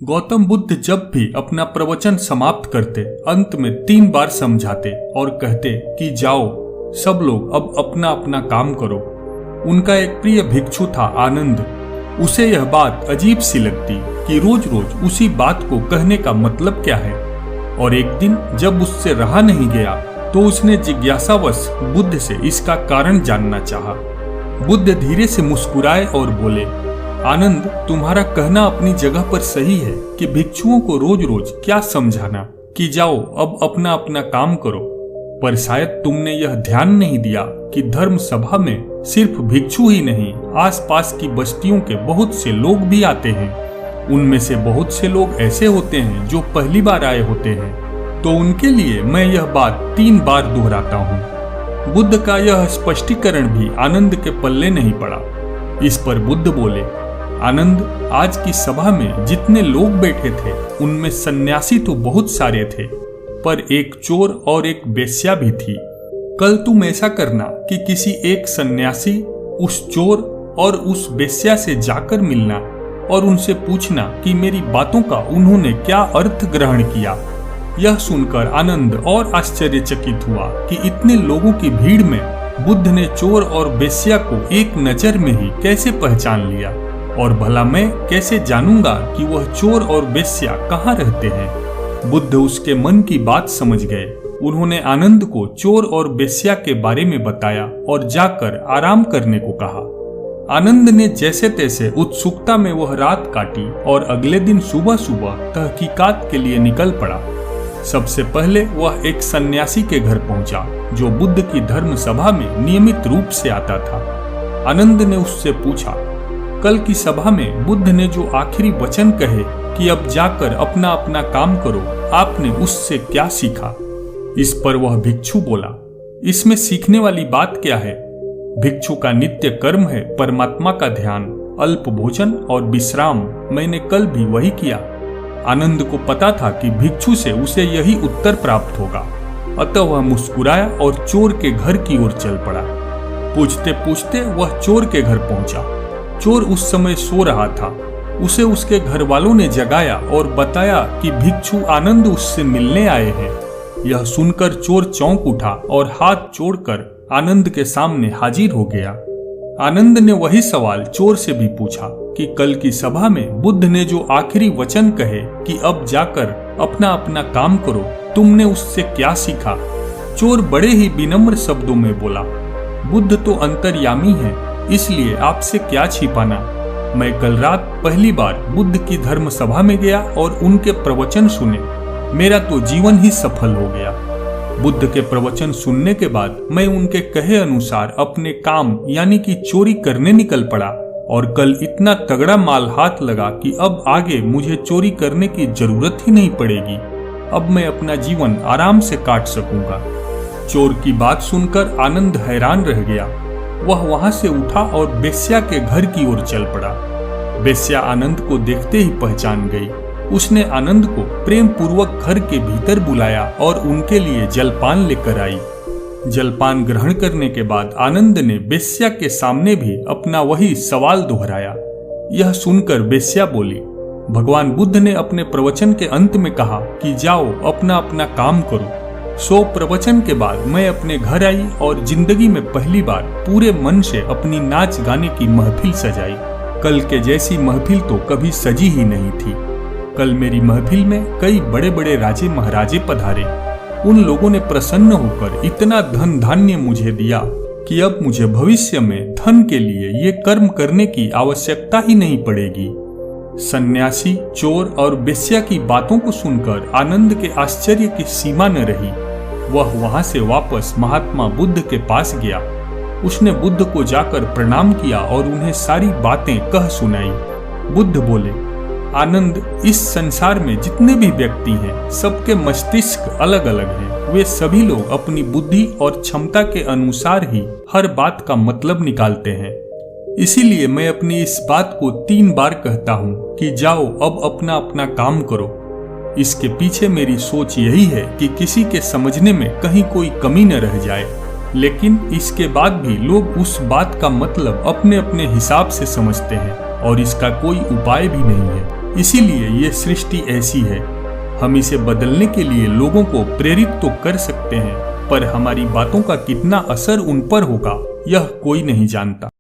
गौतम बुद्ध जब भी अपना प्रवचन समाप्त करते अंत में 3 बार समझाते और कहते कि जाओ सब लोग अब अपना अपना काम करो। उनका एक प्रिय भिक्षु था आनंद। उसे यह बात अजीब सी लगती कि रोज रोज उसी बात को कहने का मतलब क्या है। और एक दिन जब उससे रहा नहीं गया तो उसने जिज्ञासावश बुद्ध से इसका कारण जानना चाहा। बुद्ध धीरे से मुस्कुराए और बोले, आनंद, तुम्हारा कहना अपनी जगह पर सही है कि भिक्षुओं को रोज रोज क्या समझाना कि जाओ अब अपना अपना काम करो। पर शायद तुमने यह ध्यान नहीं दिया कि धर्म सभा में सिर्फ भिक्षु ही नहीं, आसपास की बस्तियों के बहुत से लोग भी आते हैं। उनमें से बहुत से लोग ऐसे होते हैं जो पहली बार आए होते हैं। तो उनके लिए मैं यह बात 3 बार दोहराता हूँ। बुद्ध का यह स्पष्टीकरण भी आनंद के पल्ले नहीं पड़ा। इस पर बुद्ध बोले, आनंद, आज की सभा में जितने लोग बैठे थे उनमें सन्यासी तो बहुत सारे थे, पर एक चोर और एक बेश्या भी थी। कल तुम ऐसा करना कि किसी एक सन्यासी, उस चोर और उस बेश्या से जाकर मिलना और उनसे पूछना कि मेरी बातों का उन्होंने क्या अर्थ ग्रहण किया। यह सुनकर आनंद और आश्चर्यचकित हुआ कि इतने लोगों की भीड़ में बुद्ध ने चोर और बेश्या को एक नजर में ही कैसे पहचान लिया, और भला मैं कैसे जानूंगा कि वह चोर और बेश्या कहाँ रहते हैं। बुद्ध उसके मन की बात समझ गए। उन्होंने आनंद को चोर और बेश्या के बारे में बताया और जाकर आराम करने को कहा। आनंद ने जैसे तैसे उत्सुकता में वह रात काटी और अगले दिन सुबह सुबह तहकीकात के लिए निकल पड़ा। सबसे पहले वह एक सन्यासी के घर पहुंचा जो बुद्ध की धर्म सभा में नियमित रूप से आता था। आनंद ने उससे पूछा, कल की सभा में बुद्ध ने जो आखिरी वचन कहे कि अब जाकर अपना अपना काम करो, आपने उससे क्या सीखा? इस पर वह भिक्षु बोला, इसमें सीखने वाली बात क्या है? भिक्षु का नित्य कर्म है परमात्मा का ध्यान, अल्प भोजन और विश्राम। मैंने कल भी वही किया। आनंद को पता था कि भिक्षु से उसे यही उत्तर प्राप्त होगा, अतः वह मुस्कुराया और चोर के घर की ओर चल पड़ा। पूछते पूछते वह चोर के घर पहुंचा। चोर उस समय सो रहा था। उसे उसके घर वालों ने जगाया और बताया कि भिक्षु आनंद उससे मिलने आए हैं। यह सुनकर चोर चौंक उठा और हाथ जोड़कर आनंद के सामने हाजिर हो गया। आनंद ने वही सवाल चोर से भी पूछा कि कल की सभा में बुद्ध ने जो आखिरी वचन कहे कि अब जाकर अपना अपना काम करो, तुमने उससे क्या सीखा? चोर बड़े ही विनम्र शब्दों में बोला, बुद्ध तो अंतर्यामी है, इसलिए आपसे क्या छिपाना। मैं कल रात पहली बार बुद्ध की धर्म सभा में गया और उनके प्रवचन सुने। मेरा तो जीवन ही सफल हो गया। बुद्ध के प्रवचन सुनने के बाद मैं उनके कहे अनुसार अपने काम यानी कि चोरी करने निकल पड़ा और कल इतना तगड़ा माल हाथ लगा कि अब आगे मुझे चोरी करने की जरूरत ही नहीं पड़ेगी। अब मैं अपना जीवन आराम से काट सकूंगा। चोर की बात सुनकर आनंद हैरान रह गया। वह वहां से उठा और बेश्या के घर की ओर चल पड़ा। बेश्या आनंद को देखते ही पहचान गई। उसने आनंद को प्रेम पूर्वक घर के भीतर बुलाया और उनके लिए जलपान लेकर आई। जलपान ग्रहण करने के बाद आनंद ने बेश्या के सामने भी अपना वही सवाल दोहराया। यह सुनकर बेश्या बोली, भगवान बुद्ध ने अपने प्रवचन के अंत में कहा कि जाओ अपना अपना काम करो। सो प्रवचन के बाद मैं अपने घर आई और जिंदगी में पहली बार पूरे मन से अपनी नाच गाने की महफिल सजाई। कल के जैसी महफिल तो कभी सजी ही नहीं थी। कल मेरी महफिल में कई बड़े बड़े राजे महाराजे पधारे। उन लोगों ने प्रसन्न होकर इतना धन धान्य मुझे दिया कि अब मुझे भविष्य में धन के लिए ये कर्म करने की आवश्यकता ही नहीं पड़ेगी। सन्यासी, चोर और बेश्या की बातों को सुनकर आनंद के आश्चर्य की सीमा न रही। वह वहां से वापस महात्मा बुद्ध के पास गया। उसने बुद्ध को जाकर प्रणाम किया और उन्हें सारी बातें कह सुनाई। बुद्ध बोले, आनंद, इस संसार में जितने भी व्यक्ति हैं, सबके मस्तिष्क अलग अलग हैं। वे सभी लोग अपनी बुद्धि और क्षमता के अनुसार ही हर बात का मतलब निकालते हैं। इसीलिए मैं अपनी इस बात को 3 बार कहता हूँ कि जाओ अब अपना अपना काम करो। इसके पीछे मेरी सोच यही है कि किसी के समझने में कहीं कोई कमी न रह जाए। लेकिन इसके बाद भी लोग उस बात का मतलब अपने अपने हिसाब से समझते हैं और इसका कोई उपाय भी नहीं है। इसीलिए ये सृष्टि ऐसी है। हम इसे बदलने के लिए लोगों को प्रेरित तो कर सकते हैं, पर हमारी बातों का कितना असर उन पर होगा यह कोई नहीं जानता।